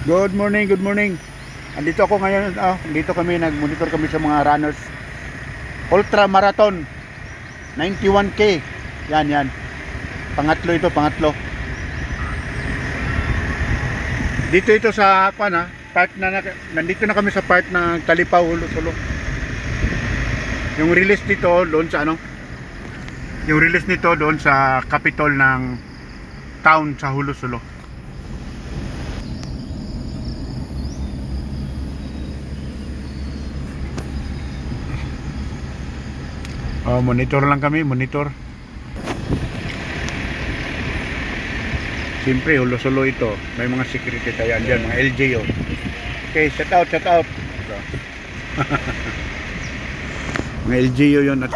Good morning, good morning. Andito ako ngayon, dito kami nag-monitor kami sa mga runners. Ultra Marathon 91K. Yan. Pangatlo ito, pangatlo. Dito ito sa part nandito na kami sa part ng Talipaw, Hulo-Sulo. Yung release dito doon sa Yung release nito doon sa capital ng town sa Hulo-Sulo. Monitor lang kami, monitor. Siyempre, Hulo-Sulo ito. May mga security tayo dyan, mga LGO. Okay, shout out. Mga LGO yun. At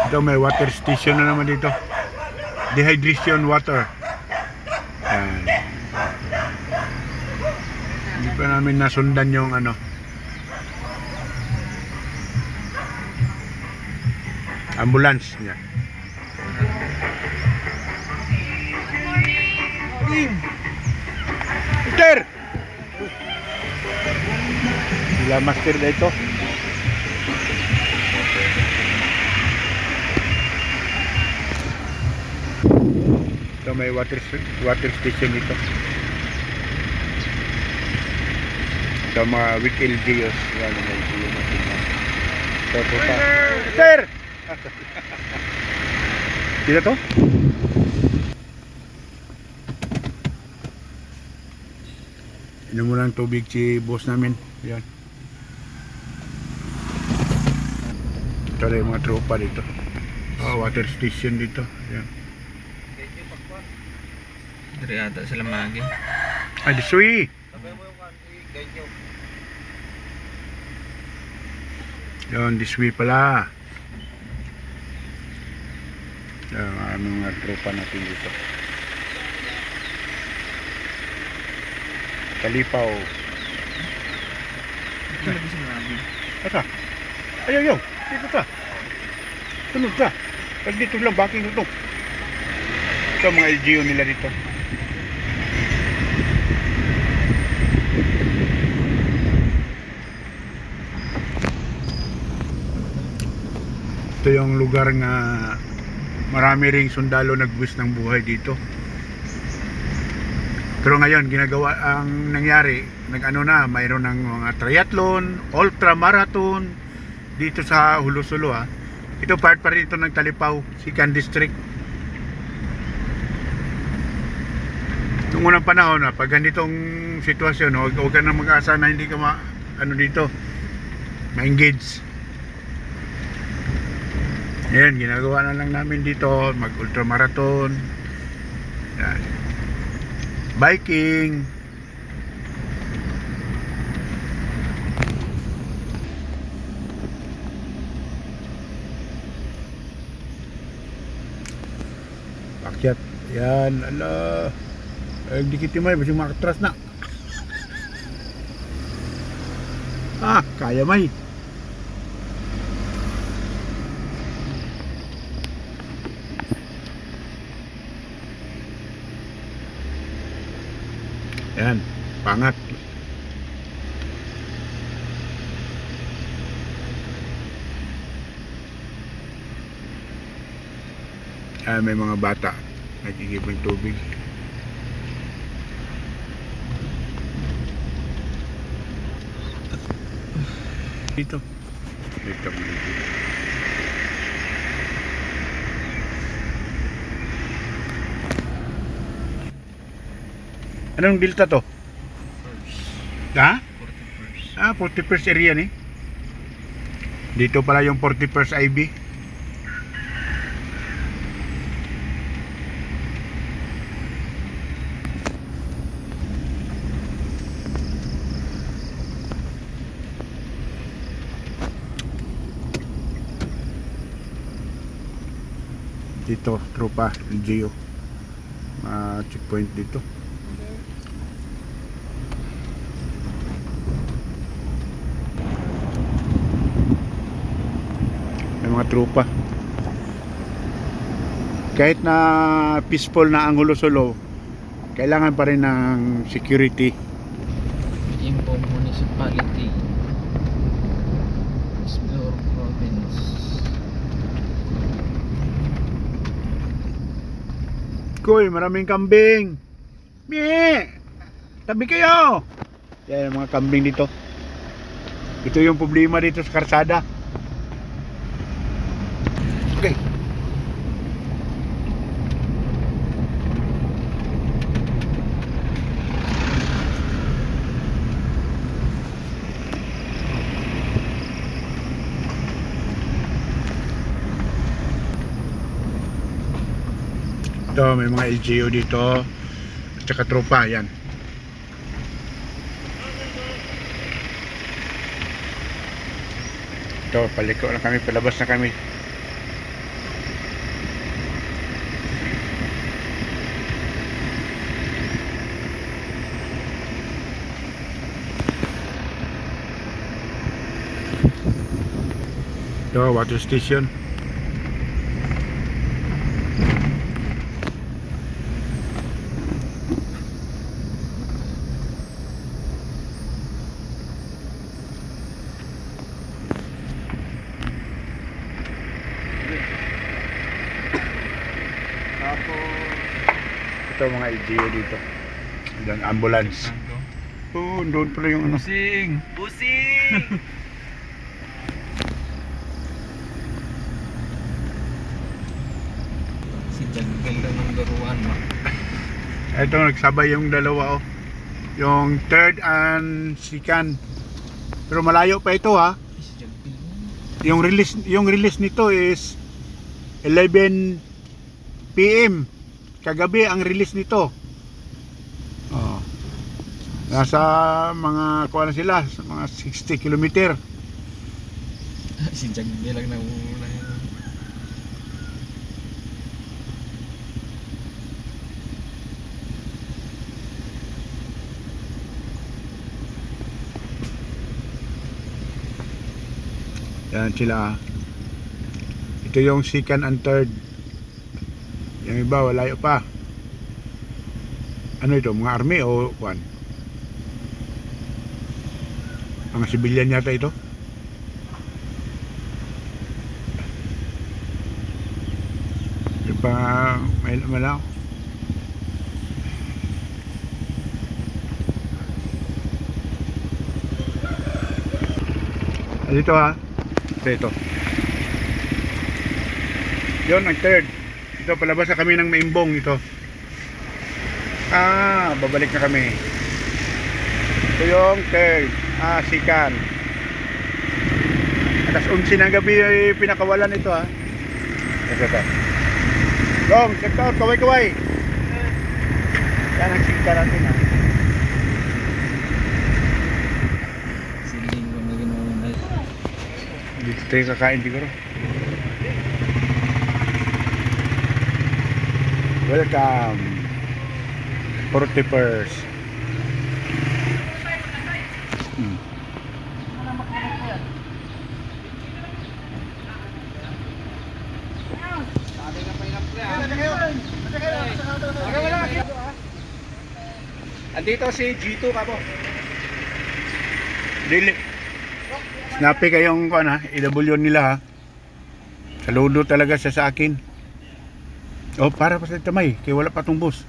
ito, may water station na naman dito. Dehydration water. Yan. Hindi pa namin nasundan yung ambulance niya. Peter! Sila master na ito. Ito may water station dito. Ito mga weak LGOs. Yan mga LGO natin. Ito pa. Peter! Dito to? Inom mo ng tubig si boss namin. Yan. Ito na yung mga tropa dito. Water station dito. Yan. Dari ata sila magi. Ay, disui! Yan, disui pala. Yan, mga tropa natin dito. Talipaw. Ito lagi sila magi. Asa? Ayaw. Dito ka. Sunod ka. Pag dito lang, baking ito. Ito mga LGO nila dito. Ito yung lugar nga marami ring sundalo nagbuwis ng buhay dito. Pero ngayon ginagawa ang nangyari, mayroon ng mga triathlon, ultra marathon dito sa Hulo-Sulo. Ito part pa rin ito ng Talipaw, Sikan District. Noong unang panahon pag ganitong sitwasyon, huwag ka na mag-asa na hindi ka dito ma-engage. Yan, ginagawa na lang namin dito, mag-ultra marathon. Yan. Biking. Pakyat. Yan, ala. Ay, dikit yung may, basta makatras na. Kaya may. Yan, pangat. May mga bata nagigibang tubig. Dito. Anong delta to? Ha? 41st. 41st area ni. Dito pala yung 41st IB. Dito, tropa, LGO. Checkpoint dito. Mga tropa. Kahit na peaceful na ang Hulo-Sulo, kailangan pa rin ng security. Impo Municipality. Explore Province. Koy, maraming kambing. Mie! Tabi kayo! Yan ang mga kambing dito. Ito yung problema dito sa karsada. Okay. Ito, may mga LGU dito at saka tropa, yan. Ito, paliko na kami, palabas na kami. Ito, water station. Ito mga LGU dito. Dan ambulance. Oh, doon pala yung ano. Busing! Busing! Si Jagdel na ng garuan mo. Ito nagsabay yung dalawa oh. Yung third and second. Pero malayo pa ito ha. Si Jagdel. Yung release nito is 11 PM. Kagabi ang release nito. Oh. Nasa mga kuha na sila, sa mga 60 kilometer. Si Jagdel lang nauna yun. Yan sila. Ito yung second and third. Yung iba wala pa. Ano ito? Mga army o kuan? Mga civilian yata ito. Ito pa may malaw. Dito ha. Ito. Yun ang third. Ito palabas na kami ng Maimbong ito. Babalik na kami. Ito yung third. Sikan. Alas 11 ng gabi ay pinakawalan ito ha. Ito. Long, check out, kaway-kaway. Yan ang sikan natin ha. Siling ko na ginawa na. Dito tayo kakain siguro. Welcome. 41st. Andito si G2 kamo. Dili. Snappy kayong kuan ha, IW nila ha. Saludo talaga siya sa akin. Oh, para pa sa tamay, kaya wala pa tong bus.